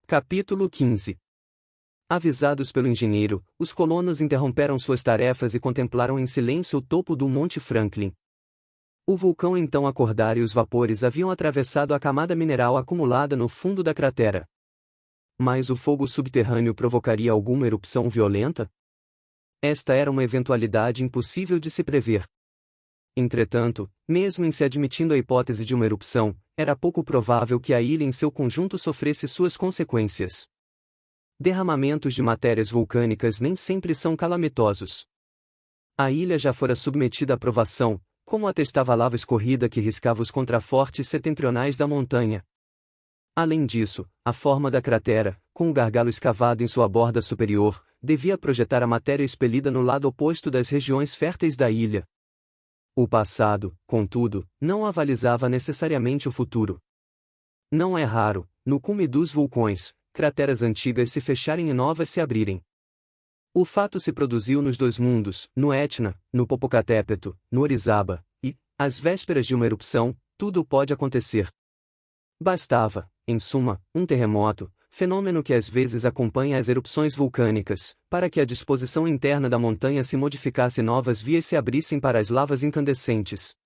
Capítulo 15. Avisados pelo engenheiro, os colonos interromperam suas tarefas e contemplaram em silêncio o topo do Monte Franklin. O vulcão então acordara e os vapores haviam atravessado a camada mineral acumulada no fundo da cratera. Mas o fogo subterrâneo provocaria alguma erupção violenta? Esta era uma eventualidade impossível de se prever. Entretanto, mesmo em se admitindo a hipótese de uma erupção, era pouco provável que a ilha em seu conjunto sofresse suas consequências. Derramamentos de matérias vulcânicas nem sempre são calamitosos. A ilha já fora submetida à provação, como atestava a lava escorrida que riscava os contrafortes setentrionais da montanha. Além disso, a forma da cratera, com o gargalo escavado em sua borda superior, devia projetar a matéria expelida no lado oposto das regiões férteis da ilha. O passado, contudo, não avalizava necessariamente o futuro. Não é raro, no cume dos vulcões, crateras antigas se fecharem e novas se abrirem. O fato se produziu nos dois mundos, no Etna, no Popocatépetl, no Orizaba, e, às vésperas de uma erupção, tudo pode acontecer. Bastava, em suma, um terremoto, fenômeno que às vezes acompanha as erupções vulcânicas, para que a disposição interna da montanha se modificasse e novas vias se abrissem para as lavas incandescentes.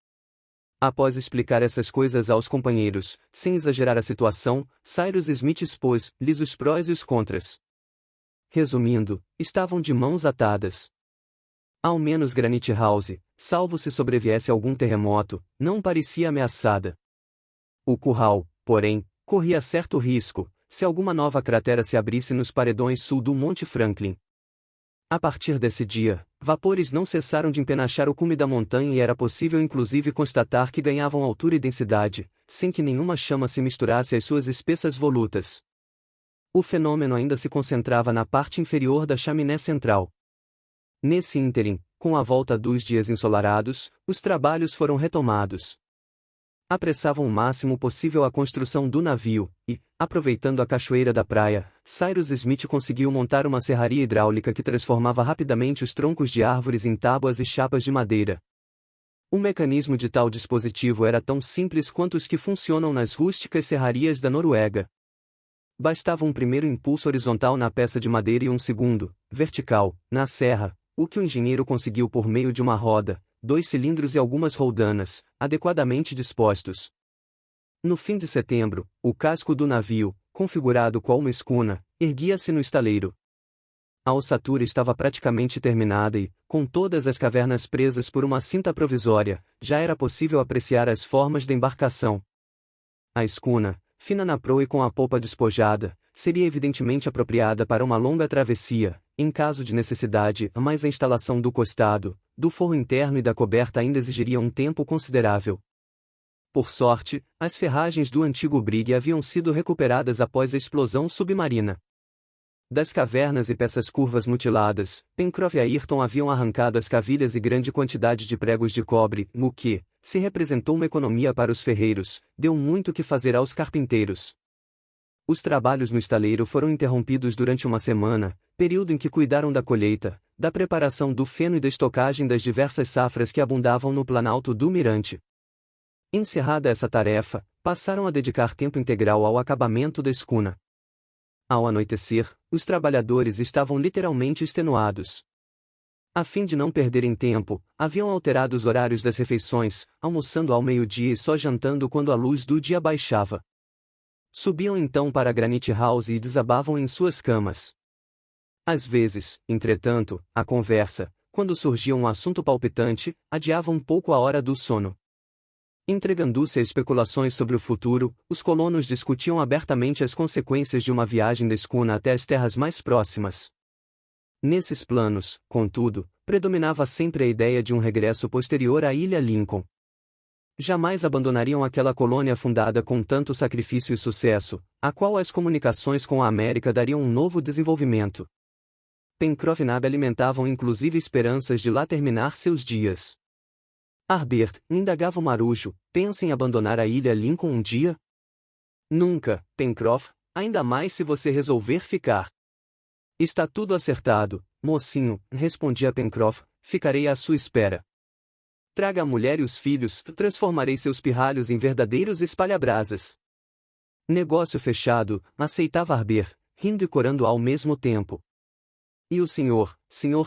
Após explicar essas coisas aos companheiros, sem exagerar a situação, Cyrus Smith expôs-lhes os prós e os contras. Resumindo, estavam de mãos atadas. Ao menos Granite House, salvo se sobreviesse algum terremoto, não parecia ameaçada. O curral, porém, corria certo risco, se alguma nova cratera se abrisse nos paredões sul do Monte Franklin. A partir desse dia, vapores não cessaram de empenachar o cume da montanha e era possível inclusive constatar que ganhavam altura e densidade, sem que nenhuma chama se misturasse às suas espessas volutas. O fenômeno ainda se concentrava na parte inferior da chaminé central. Nesse ínterim, com a volta dos dias ensolarados, os trabalhos foram retomados. Apressavam o máximo possível a construção do navio, e, aproveitando a cachoeira da praia, Cyrus Smith conseguiu montar uma serraria hidráulica que transformava rapidamente os troncos de árvores em tábuas e chapas de madeira. O mecanismo de tal dispositivo era tão simples quanto os que funcionam nas rústicas serrarias da Noruega. Bastava um primeiro impulso horizontal na peça de madeira e um segundo, vertical, na serra, o que o engenheiro conseguiu por meio de uma roda, 2 cilindros e algumas roldanas, adequadamente dispostos. No fim de setembro, o casco do navio, configurado qual uma escuna, erguia-se no estaleiro. A ossatura estava praticamente terminada e, com todas as cavernas presas por uma cinta provisória, já era possível apreciar as formas da embarcação. A escuna, fina na proa e com a polpa despojada, seria evidentemente apropriada para uma longa travessia, em caso de necessidade, mas a instalação do costado, do forro interno e da coberta ainda exigiria um tempo considerável. Por sorte, as ferragens do antigo brigue haviam sido recuperadas após a explosão submarina. Das cavernas e peças curvas mutiladas, Pencroff e Ayrton haviam arrancado as cavilhas e grande quantidade de pregos de cobre, o que, se representou uma economia para os ferreiros, deu muito que fazer aos carpinteiros. Os trabalhos no estaleiro foram interrompidos durante uma semana, período em que cuidaram da colheita, da preparação do feno e da estocagem das diversas safras que abundavam no planalto do mirante. Encerrada essa tarefa, passaram a dedicar tempo integral ao acabamento da escuna. Ao anoitecer, os trabalhadores estavam literalmente extenuados. A fim de não perderem tempo, haviam alterado os horários das refeições, almoçando ao meio-dia e só jantando quando a luz do dia baixava. Subiam então para Granite House e desabavam em suas camas. Às vezes, entretanto, a conversa, quando surgia um assunto palpitante, adiava um pouco a hora do sono. Entregando-se a especulações sobre o futuro, os colonos discutiam abertamente as consequências de uma viagem da escuna até as terras mais próximas. Nesses planos, contudo, predominava sempre a ideia de um regresso posterior à Ilha Lincoln. Jamais abandonariam aquela colônia fundada com tanto sacrifício e sucesso, a qual as comunicações com a América dariam um novo desenvolvimento. Pencroff e Nab alimentavam inclusive esperanças de lá terminar seus dias. Harbert, indagava o marujo, pensa em abandonar a Ilha Lincoln um dia? Nunca, Pencroff, ainda mais se você resolver ficar. Está tudo acertado, mocinho, respondia Pencroff, ficarei à sua espera. Traga a mulher e os filhos, transformarei seus pirralhos em verdadeiros espalhabrasas. Negócio fechado, aceitava Harbert, rindo e corando ao mesmo tempo. E o Sr.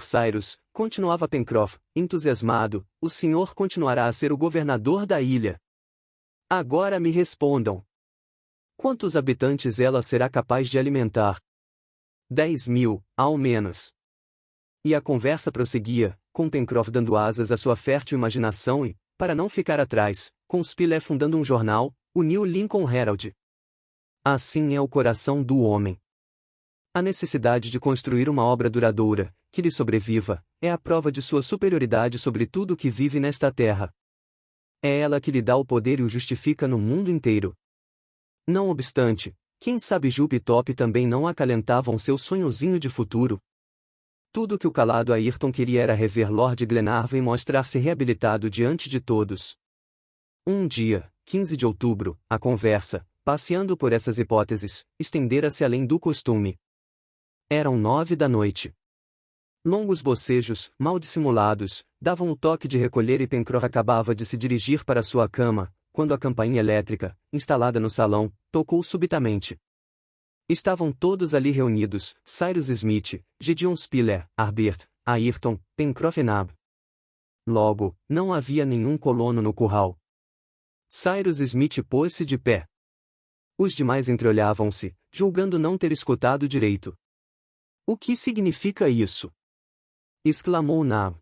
Cyrus, continuava Pencroff, entusiasmado, o senhor continuará a ser o governador da ilha. Agora me respondam. Quantos habitantes ela será capaz de alimentar? 10.000, ao menos. E a conversa prosseguia, com Pencroff dando asas à sua fértil imaginação e, para não ficar atrás, com Spilett fundando um jornal, o New Lincoln Herald. Assim é o coração do homem. A necessidade de construir uma obra duradoura, que lhe sobreviva, é a prova de sua superioridade sobre tudo que vive nesta terra. É ela que lhe dá o poder e o justifica no mundo inteiro. Não obstante, quem sabe Jup e Top também não acalentavam seu sonhozinho de futuro. Tudo que o calado Ayrton queria era rever Lord Glenarvan e mostrar-se reabilitado diante de todos. Um dia, 15 de outubro, a conversa, passeando por essas hipóteses, estendera-se além do costume. Eram 9 da noite. Longos bocejos, mal dissimulados, davam o toque de recolher e Pencroff acabava de se dirigir para sua cama, quando a campainha elétrica, instalada no salão, tocou subitamente. Estavam todos ali reunidos, Cyrus Smith, Gédéon Spilett, Harbert, Ayrton, Pencroff e Nab. Logo, não havia nenhum colono no curral. Cyrus Smith pôs-se de pé. Os demais entreolhavam-se, julgando não ter escutado direito. O que significa isso? Exclamou Nab.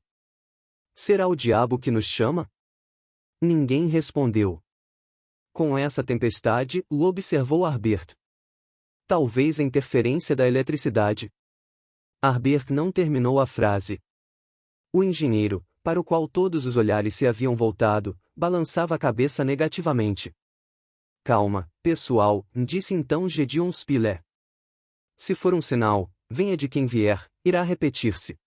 Será o diabo que nos chama? Ninguém respondeu. Com essa tempestade, o observou Harbert. Talvez a interferência da eletricidade. Harbert não terminou a frase. O engenheiro, para o qual todos os olhares se haviam voltado, balançava a cabeça negativamente. Calma, pessoal, disse então Gédéon Spilett. Se for um sinal, venha de quem vier, irá repetir-se.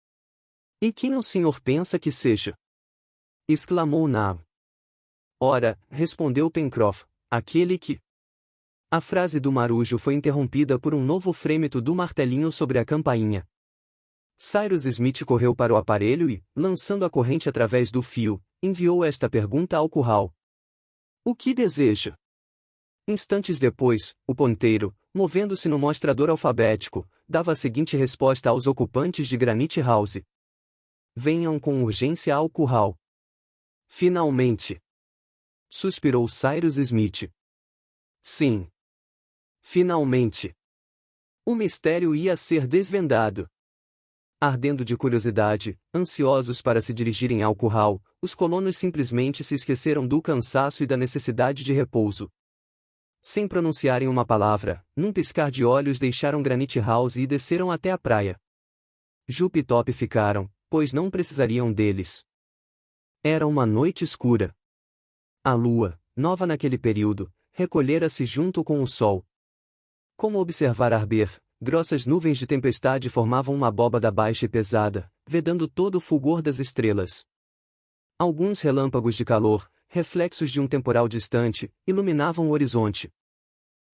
E quem o senhor pensa que seja? Exclamou Nab. Ora, respondeu Pencroff, aquele que... A frase do marujo foi interrompida por um novo frêmito do martelinho sobre a campainha. Cyrus Smith correu para o aparelho e, lançando a corrente através do fio, enviou esta pergunta ao curral. O que deseja? Instantes depois, o ponteiro, movendo-se no mostrador alfabético, dava a seguinte resposta aos ocupantes de Granite House. Venham com urgência ao curral. Finalmente! Suspirou Cyrus Smith. Sim. Finalmente! O mistério ia ser desvendado. Ardendo de curiosidade, ansiosos para se dirigirem ao curral, os colonos simplesmente se esqueceram do cansaço e da necessidade de repouso. Sem pronunciarem uma palavra, num piscar de olhos deixaram Granite House e desceram até a praia. Jup e Top ficaram, pois não precisariam deles. Era uma noite escura. A lua, nova naquele período, recolhera-se junto com o sol. Como observar Harbert, grossas nuvens de tempestade formavam uma abóbada baixa e pesada, vedando todo o fulgor das estrelas. Alguns relâmpagos de calor, reflexos de um temporal distante, iluminavam o horizonte.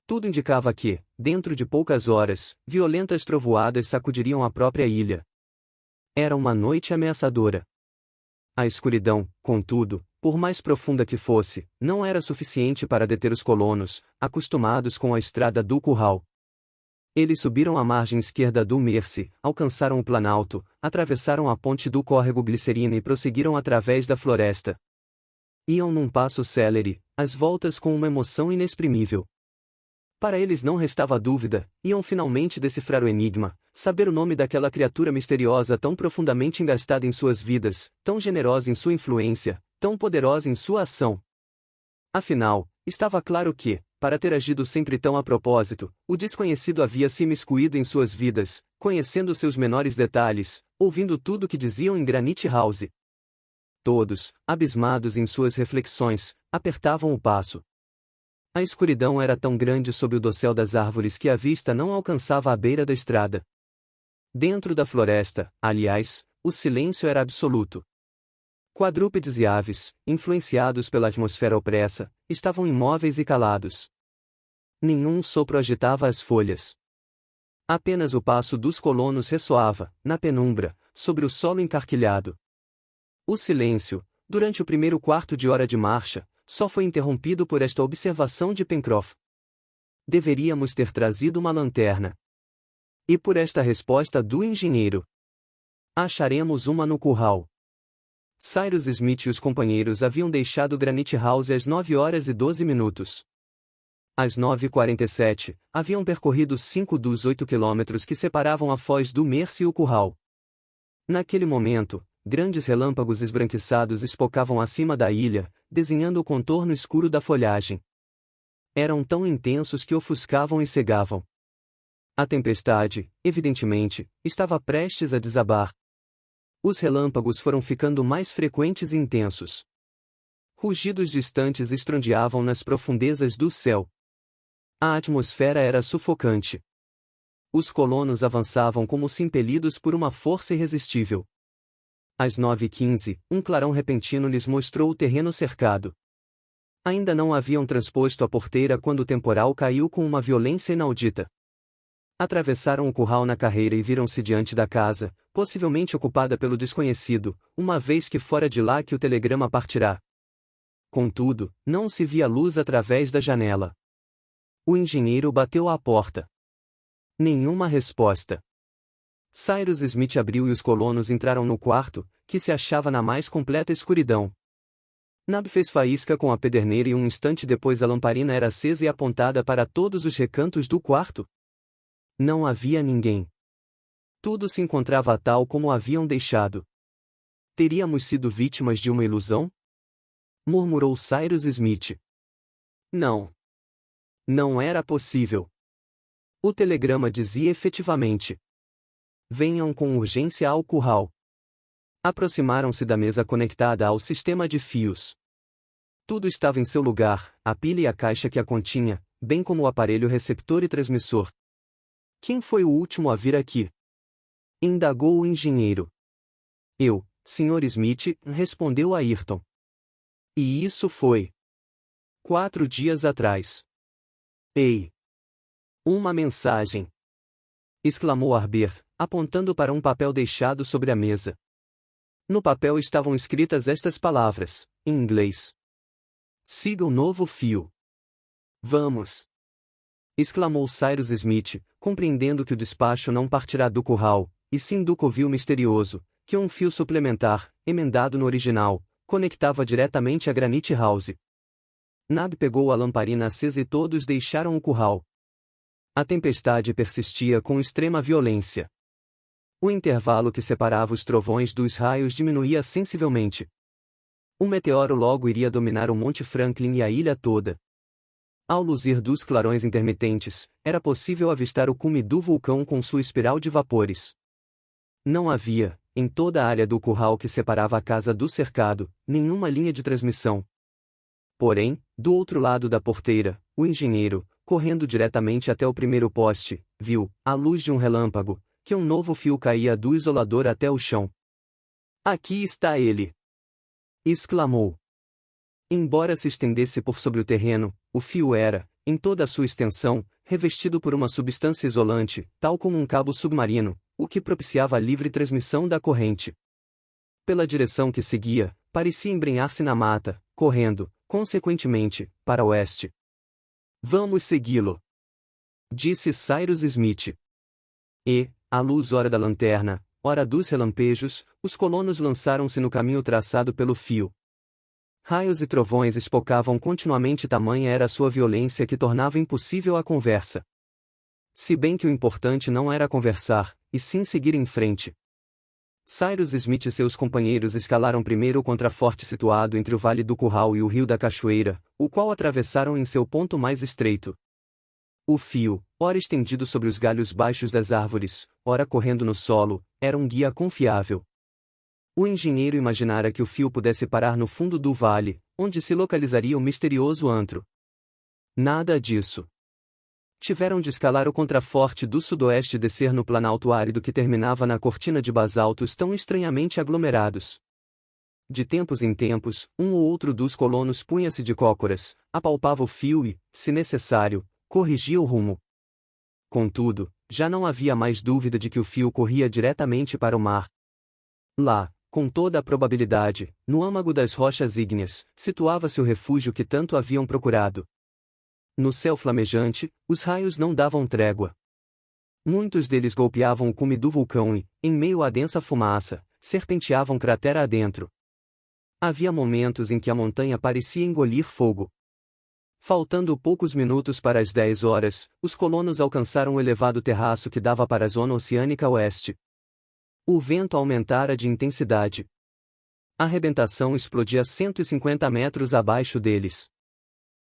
Tudo indicava que, dentro de poucas horas, violentas trovoadas sacudiriam a própria ilha. Era uma noite ameaçadora. A escuridão, contudo, por mais profunda que fosse, não era suficiente para deter os colonos, acostumados com a estrada do curral. Eles subiram a margem esquerda do Mersey, alcançaram o planalto, atravessaram a ponte do córrego Glicerina e prosseguiram através da floresta. Iam num passo célere, às voltas com uma emoção inexprimível. Para eles não restava dúvida, iam finalmente decifrar o enigma, saber o nome daquela criatura misteriosa tão profundamente engastada em suas vidas, tão generosa em sua influência, tão poderosa em sua ação. Afinal, estava claro que, para ter agido sempre tão a propósito, o desconhecido havia se imiscuído em suas vidas, conhecendo seus menores detalhes, ouvindo tudo o que diziam em Granite House. Todos, abismados em suas reflexões, apertavam o passo. A escuridão era tão grande sob o dossel das árvores que a vista não alcançava a beira da estrada. Dentro da floresta, aliás, o silêncio era absoluto. Quadrúpedes e aves, influenciados pela atmosfera opressa, estavam imóveis e calados. Nenhum sopro agitava as folhas. Apenas o passo dos colonos ressoava, na penumbra, sobre o solo encarquilhado. O silêncio, durante o primeiro quarto de hora de marcha, só foi interrompido por esta observação de Pencroff. Deveríamos ter trazido uma lanterna. E por esta resposta do engenheiro, acharemos uma no curral. Cyrus Smith e os companheiros haviam deixado Granite House às 9h12. Às 9h47, haviam percorrido 5 dos 8 quilômetros que separavam a foz do Mercy e o curral. Naquele momento, grandes relâmpagos esbranquiçados espocavam acima da ilha, desenhando o contorno escuro da folhagem. Eram tão intensos que ofuscavam e cegavam. A tempestade, evidentemente, estava prestes a desabar. Os relâmpagos foram ficando mais frequentes e intensos. Rugidos distantes estrondeavam nas profundezas do céu. A atmosfera era sufocante. Os colonos avançavam como se impelidos por uma força irresistível. Às 9h15, um clarão repentino lhes mostrou o terreno cercado. Ainda não haviam transposto a porteira quando o temporal caiu com uma violência inaudita. Atravessaram o curral na carreira e viram-se diante da casa, possivelmente ocupada pelo desconhecido, uma vez que fora de lá que o telegrama partirá. Contudo, não se via luz através da janela. O engenheiro bateu à porta. Nenhuma resposta. Cyrus Smith abriu e os colonos entraram no quarto, que se achava na mais completa escuridão. Nab fez faísca com a pederneira e um instante depois a lamparina era acesa e apontada para todos os recantos do quarto. Não havia ninguém. Tudo se encontrava tal como haviam deixado. Teríamos sido vítimas de uma ilusão? Murmurou Cyrus Smith. Não. Não era possível. O telegrama dizia efetivamente: venham com urgência ao curral. Aproximaram-se da mesa conectada ao sistema de fios. Tudo estava em seu lugar, a pilha e a caixa que a continha, bem como o aparelho receptor e transmissor. Quem foi o último a vir aqui? Indagou o engenheiro. Eu, Sr. Smith, respondeu Ayrton. E isso foi 4 dias atrás. Ei! Uma mensagem! Exclamou Harbert, apontando para um papel deixado sobre a mesa. No papel estavam escritas estas palavras, em inglês. Siga o novo fio. Vamos! Exclamou Cyrus Smith, compreendendo que o despacho não partirá do curral, e sim do covil misterioso, que um fio suplementar, emendado no original, conectava diretamente a Granite House. Nab pegou a lamparina acesa e todos deixaram o curral. A tempestade persistia com extrema violência. O intervalo que separava os trovões dos raios diminuía sensivelmente. O meteoro logo iria dominar o Monte Franklin e a ilha toda. Ao luzir dos clarões intermitentes, era possível avistar o cume do vulcão com sua espiral de vapores. Não havia, em toda a área do curral que separava a casa do cercado, nenhuma linha de transmissão. Porém, do outro lado da porteira, o engenheiro, correndo diretamente até o primeiro poste, viu, à luz de um relâmpago, que um novo fio caía do isolador até o chão. Aqui está ele! Exclamou. Embora se estendesse por sobre o terreno, o fio era, em toda a sua extensão, revestido por uma substância isolante, tal como um cabo submarino, o que propiciava a livre transmissão da corrente. Pela direção que seguia, parecia embrenhar-se na mata, correndo, consequentemente, para oeste. Vamos segui-lo! Disse Cyrus Smith. E, à luz ora da lanterna, ora dos relampejos, os colonos lançaram-se no caminho traçado pelo fio. Raios e trovões espocavam continuamente, tamanha era a sua violência que tornava impossível a conversa. Se bem que o importante não era conversar, e sim seguir em frente. Cyrus Smith e seus companheiros escalaram primeiro o contraforte situado entre o Vale do Curral e o Rio da Cachoeira, o qual atravessaram em seu ponto mais estreito. O fio, ora estendido sobre os galhos baixos das árvores, ora correndo no solo, era um guia confiável. O engenheiro imaginara que o fio pudesse parar no fundo do vale, onde se localizaria o misterioso antro. Nada disso. Tiveram de escalar o contraforte do sudoeste e descer no planalto árido que terminava na cortina de basaltos tão estranhamente aglomerados. De tempos em tempos, um ou outro dos colonos punha-se de cócoras, apalpava o fio e, se necessário, corrigia o rumo. Contudo, já não havia mais dúvida de que o fio corria diretamente para o mar. Lá, com toda a probabilidade, no âmago das rochas ígneas, situava-se o refúgio que tanto haviam procurado. No céu flamejante, os raios não davam trégua. Muitos deles golpeavam o cume do vulcão e, em meio à densa fumaça, serpenteavam cratera adentro. Havia momentos em que a montanha parecia engolir fogo. Faltando poucos minutos para as 10 horas, os colonos alcançaram o elevado terraço que dava para a zona oceânica oeste. O vento aumentara de intensidade. A arrebentação explodia 150 metros abaixo deles.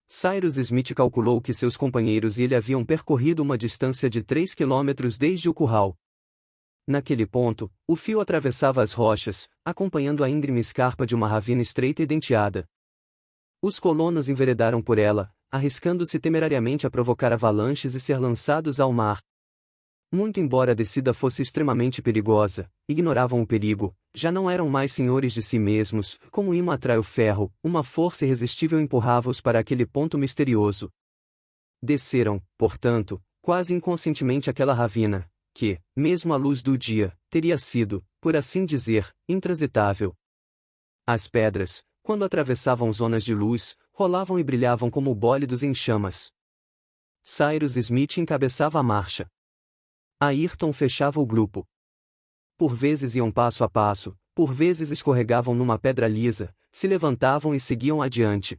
Cyrus Smith calculou que seus companheiros e ele haviam percorrido uma distância de 3 quilômetros desde o curral. Naquele ponto, o fio atravessava as rochas, acompanhando a íngreme escarpa de uma ravina estreita e denteada. Os colonos enveredaram por ela, arriscando-se temerariamente a provocar avalanches e ser lançados ao mar. Muito embora a descida fosse extremamente perigosa, ignoravam o perigo, já não eram mais senhores de si mesmos, como imã atrai o ferro, uma força irresistível empurrava-os para aquele ponto misterioso. Desceram, portanto, quase inconscientemente aquela ravina, que, mesmo à luz do dia, teria sido, por assim dizer, intransitável. As pedras, quando atravessavam zonas de luz, rolavam e brilhavam como bólidos em chamas. Cyrus Smith encabeçava a marcha. Ayrton fechava o grupo. Por vezes iam passo a passo, por vezes escorregavam numa pedra lisa, se levantavam e seguiam adiante.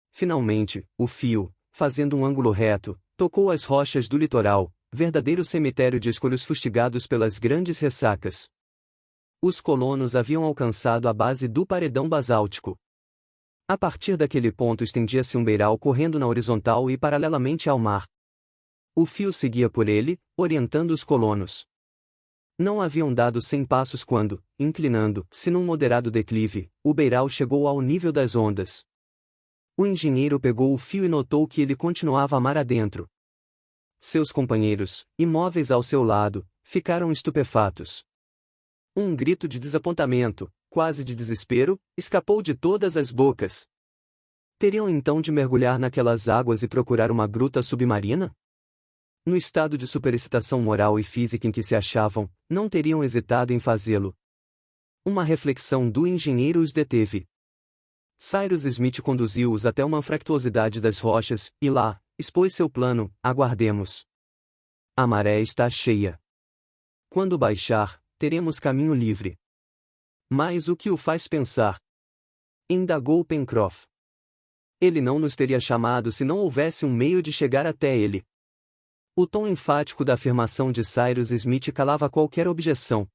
Finalmente, o fio, fazendo um ângulo reto, tocou as rochas do litoral, verdadeiro cemitério de escolhos fustigados pelas grandes ressacas. Os colonos haviam alcançado a base do paredão basáltico. A partir daquele ponto estendia-se um beiral correndo na horizontal e paralelamente ao mar. O fio seguia por ele, orientando os colonos. Não haviam dado 100 passos quando, inclinando-se num moderado declive, o beiral chegou ao nível das ondas. O engenheiro pegou o fio e notou que ele continuava mar adentro. Seus companheiros, imóveis ao seu lado, ficaram estupefatos. Um grito de desapontamento, quase de desespero, escapou de todas as bocas. Teriam então de mergulhar naquelas águas e procurar uma gruta submarina? No estado de superexcitação moral e física em que se achavam, não teriam hesitado em fazê-lo. Uma reflexão do engenheiro os deteve. Cyrus Smith conduziu-os até uma anfractuosidade das rochas, e lá, expôs seu plano: aguardemos. A maré está cheia. Quando baixar, teremos caminho livre. Mas o que o faz pensar? Indagou Pencroff. Ele não nos teria chamado se não houvesse um meio de chegar até ele. O tom enfático da afirmação de Cyrus Smith calava qualquer objeção.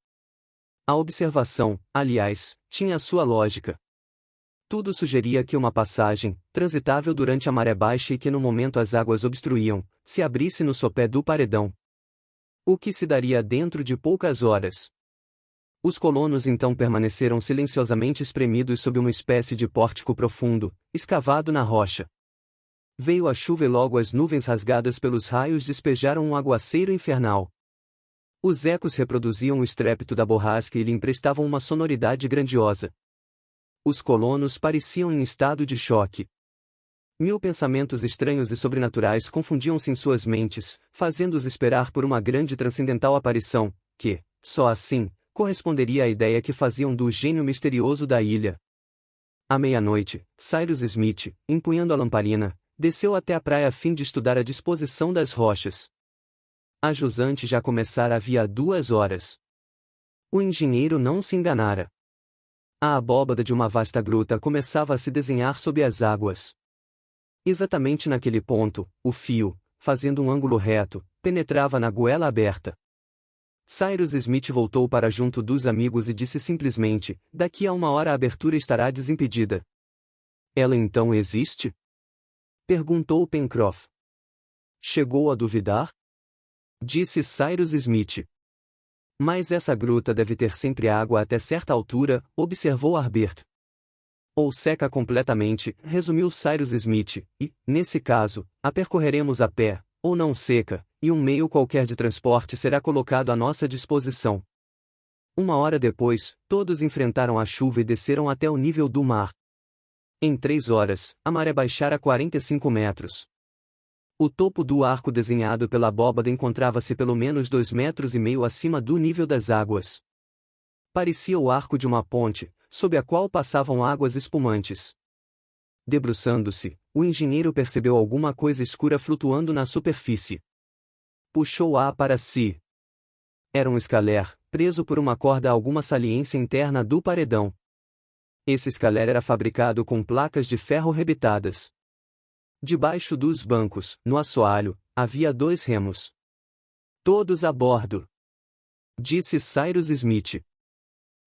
A observação, aliás, tinha sua lógica. Tudo sugeria que uma passagem, transitável durante a maré baixa e que no momento as águas obstruíam, se abrisse no sopé do paredão. O que se daria dentro de poucas horas? Os colonos então permaneceram silenciosamente espremidos sob uma espécie de pórtico profundo, escavado na rocha. Veio a chuva e logo as nuvens rasgadas pelos raios despejaram um aguaceiro infernal. Os ecos reproduziam o estrépito da borrasca e lhe emprestavam uma sonoridade grandiosa. Os colonos pareciam em estado de choque. 1000 pensamentos estranhos e sobrenaturais confundiam-se em suas mentes, fazendo-os esperar por uma grande e transcendental aparição, que, só assim, corresponderia à ideia que faziam do gênio misterioso da ilha. À meia-noite, Cyrus Smith, empunhando a lamparina, desceu até a praia a fim de estudar a disposição das rochas. A jusante já começara havia 2 horas. O engenheiro não se enganara. A abóbada de uma vasta gruta começava a se desenhar sob as águas. Exatamente naquele ponto, o fio, fazendo um ângulo reto, penetrava na goela aberta. Cyrus Smith voltou para junto dos amigos e disse simplesmente: daqui a 1 hora a abertura estará desimpedida. Ela então existe? Perguntou Pencroff. Chegou a duvidar? Disse Cyrus Smith. Mas essa gruta deve ter sempre água até certa altura, observou Harbert. Ou seca completamente, resumiu Cyrus Smith, e, nesse caso, a percorreremos a pé, ou não seca, e um meio qualquer de transporte será colocado à nossa disposição. 1 hora depois, todos enfrentaram a chuva e desceram até o nível do mar. Em 3 horas, a maré baixara 45 metros. O topo do arco desenhado pela abóbada encontrava-se pelo menos 2,5 metros acima do nível das águas. Parecia o arco de uma ponte, sob a qual passavam águas espumantes. Debruçando-se, o engenheiro percebeu alguma coisa escura flutuando na superfície. Puxou-a para si. Era um escaler, preso por uma corda a alguma saliência interna do paredão. Esse escaler era fabricado com placas de ferro rebitadas. Debaixo dos bancos, no assoalho, havia 2 remos. Todos a bordo, disse Cyrus Smith.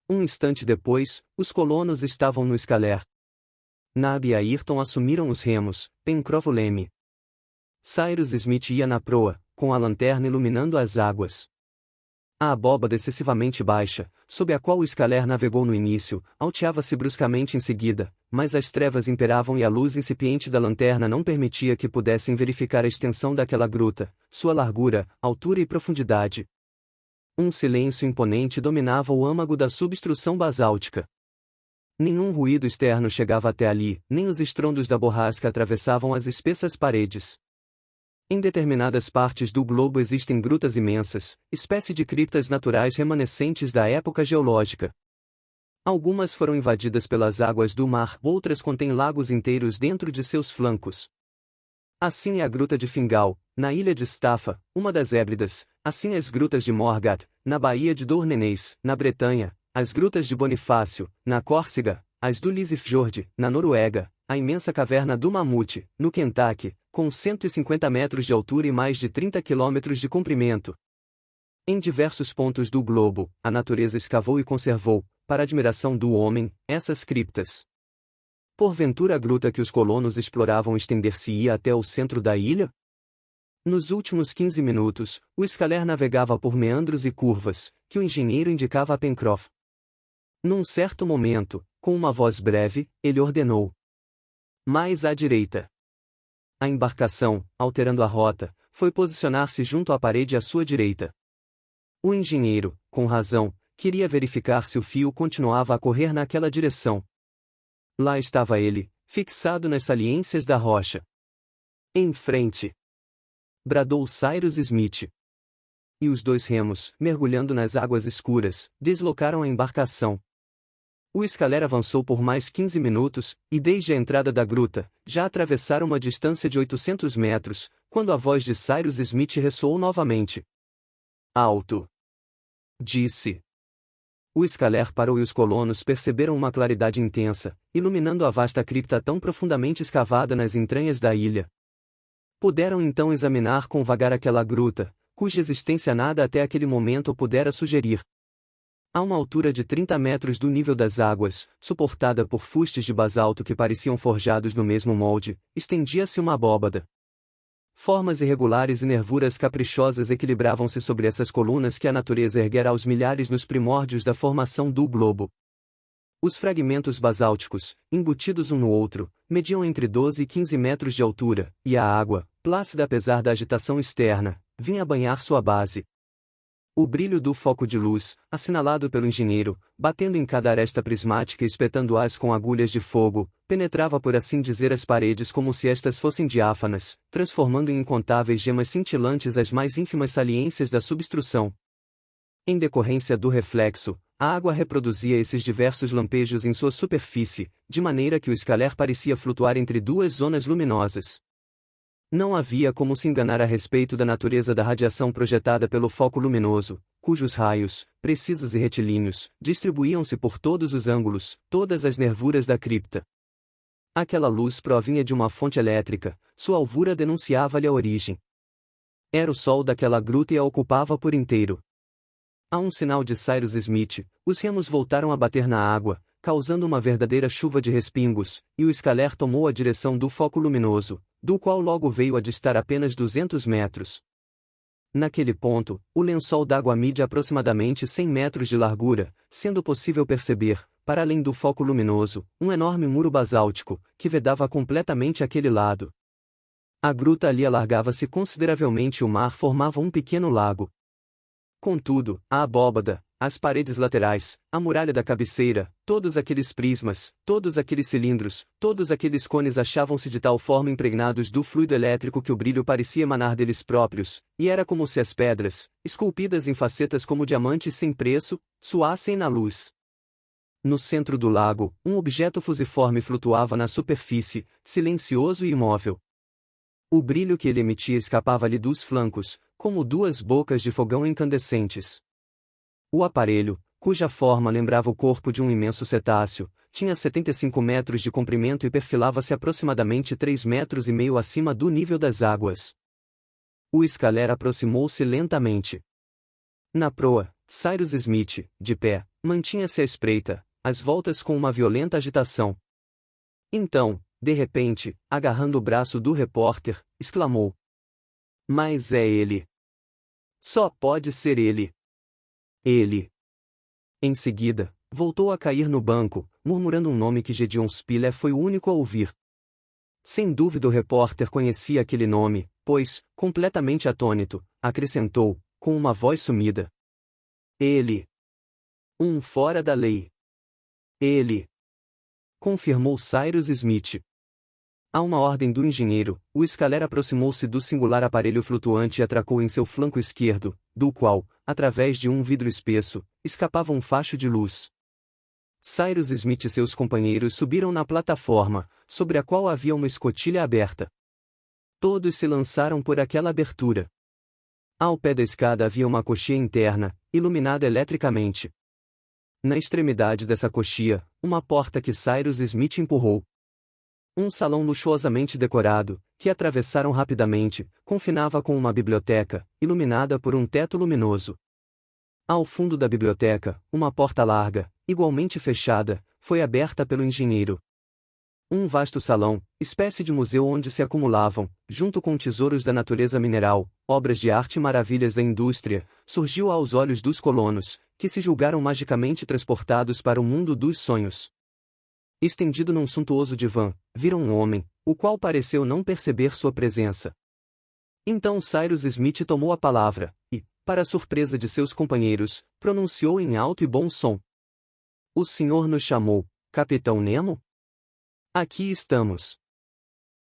Um instante depois, os colonos estavam no escaler. Nab e Ayrton assumiram os remos, Pencroff o leme. Cyrus Smith ia na proa, com a lanterna iluminando as águas. A abóbada excessivamente baixa, sob a qual o escaler navegou no início, alteava-se bruscamente em seguida, mas as trevas imperavam e a luz incipiente da lanterna não permitia que pudessem verificar a extensão daquela gruta, sua largura, altura e profundidade. Um silêncio imponente dominava o âmago da substrução basáltica. Nenhum ruído externo chegava até ali, nem os estrondos da borrasca atravessavam as espessas paredes. Em determinadas partes do globo existem grutas imensas, espécie de criptas naturais remanescentes da época geológica. Algumas foram invadidas pelas águas do mar, outras contêm lagos inteiros dentro de seus flancos. Assim é a gruta de Fingal, na ilha de Staffa, uma das Hébridas, assim as grutas de Morgat, na baía de Dornenês, na Bretanha, as grutas de Bonifácio, na Córcega, as do Lysefjord, na Noruega, a imensa caverna do Mamute, no Kentucky, com 150 metros de altura e mais de 30 quilômetros de comprimento. Em diversos pontos do globo, a natureza escavou e conservou, para admiração do homem, essas criptas. Porventura a gruta que os colonos exploravam estender-se-ia até o centro da ilha? Nos últimos 15 minutos, o escaler navegava por meandros e curvas, que o engenheiro indicava a Pencroff. Num certo momento, com uma voz breve, ele ordenou: mais à direita. A embarcação, alterando a rota, foi posicionar-se junto à parede à sua direita. O engenheiro, com razão, queria verificar se o fio continuava a correr naquela direção. Lá estava ele, fixado nas saliências da rocha. Em frente! Bradou Cyrus Smith. E os 2 remos, mergulhando nas águas escuras, deslocaram a embarcação. O escaler avançou por mais 15 minutos, e desde a entrada da gruta, já atravessaram uma distância de 800 metros, quando a voz de Cyrus Smith ressoou novamente. Alto! Disse. O escaler parou e os colonos perceberam uma claridade intensa, iluminando a vasta cripta tão profundamente escavada nas entranhas da ilha. Puderam então examinar com vagar aquela gruta, cuja existência nada até aquele momento pudera sugerir. A uma altura de 30 metros do nível das águas, suportada por fustes de basalto que pareciam forjados no mesmo molde, estendia-se uma abóbada. Formas irregulares e nervuras caprichosas equilibravam-se sobre essas colunas que a natureza erguera aos milhares nos primórdios da formação do globo. Os fragmentos basálticos, embutidos um no outro, mediam entre 12 e 15 metros de altura, e a água, plácida apesar da agitação externa, vinha banhar sua base. O brilho do foco de luz, assinalado pelo engenheiro, batendo em cada aresta prismática e espetando-as com agulhas de fogo, penetrava por assim dizer as paredes como se estas fossem diáfanas, transformando em incontáveis gemas cintilantes as mais ínfimas saliências da substrução. Em decorrência do reflexo, a água reproduzia esses diversos lampejos em sua superfície, de maneira que o escaler parecia flutuar entre 2 zonas luminosas. Não havia como se enganar a respeito da natureza da radiação projetada pelo foco luminoso, cujos raios, precisos e retilíneos, distribuíam-se por todos os ângulos, todas as nervuras da cripta. Aquela luz provinha de uma fonte elétrica, sua alvura denunciava-lhe a origem. Era o sol daquela gruta e a ocupava por inteiro. A um sinal de Cyrus Smith, os remos voltaram a bater na água, causando uma verdadeira chuva de respingos, e o escaler tomou a direção do foco luminoso, do qual logo veio a distar apenas 200 metros. Naquele ponto, o lençol d'água mide aproximadamente 100 metros de largura, sendo possível perceber, para além do foco luminoso, um enorme muro basáltico, que vedava completamente aquele lado. A gruta ali alargava-se consideravelmente e o mar formava um pequeno lago. Contudo, a abóbada, as paredes laterais, a muralha da cabeceira, todos aqueles prismas, todos aqueles cilindros, todos aqueles cones achavam-se de tal forma impregnados do fluido elétrico que o brilho parecia emanar deles próprios, e era como se as pedras, esculpidas em facetas como diamantes sem preço, suassem na luz. No centro do lago, um objeto fusiforme flutuava na superfície, silencioso e imóvel. O brilho que ele emitia escapava-lhe dos flancos, como duas bocas de fogão incandescentes. O aparelho, cuja forma lembrava o corpo de um imenso cetáceo, tinha 75 metros de comprimento e perfilava-se aproximadamente 3,5 metros acima do nível das águas. O Scaler aproximou-se lentamente. Na proa, Cyrus Smith, de pé, mantinha-se à espreita, às voltas com uma violenta agitação. Então, de repente, agarrando o braço do repórter, exclamou: "Mas é ele! Só pode ser ele! Ele!" Em seguida, voltou a cair no banco, murmurando um nome que Gédéon Spilett foi o único a ouvir. Sem dúvida o repórter conhecia aquele nome, pois, completamente atônito, acrescentou, com uma voz sumida: "Ele! Um fora da lei! Ele!" Confirmou Cyrus Smith. A uma ordem do engenheiro, o Scaler aproximou-se do singular aparelho flutuante e atracou em seu flanco esquerdo, do qual, através de um vidro espesso, escapava um facho de luz. Cyrus Smith e seus companheiros subiram na plataforma, sobre a qual havia uma escotilha aberta. Todos se lançaram por aquela abertura. Ao pé da escada havia uma coxia interna, iluminada eletricamente. Na extremidade dessa coxia, uma porta que Cyrus Smith empurrou. Um salão luxuosamente decorado, que atravessaram rapidamente, confinava com uma biblioteca, iluminada por um teto luminoso. Ao fundo da biblioteca, uma porta larga, igualmente fechada, foi aberta pelo engenheiro. Um vasto salão, espécie de museu onde se acumulavam, junto com tesouros da natureza mineral, obras de arte e maravilhas da indústria, surgiu aos olhos dos colonos, que se julgaram magicamente transportados para o mundo dos sonhos. Estendido num suntuoso divã, viram um homem, o qual pareceu não perceber sua presença. Então Cyrus Smith tomou a palavra, e, para a surpresa de seus companheiros, pronunciou em alto e bom som: "O senhor nos chamou, Capitão Nemo? Aqui estamos."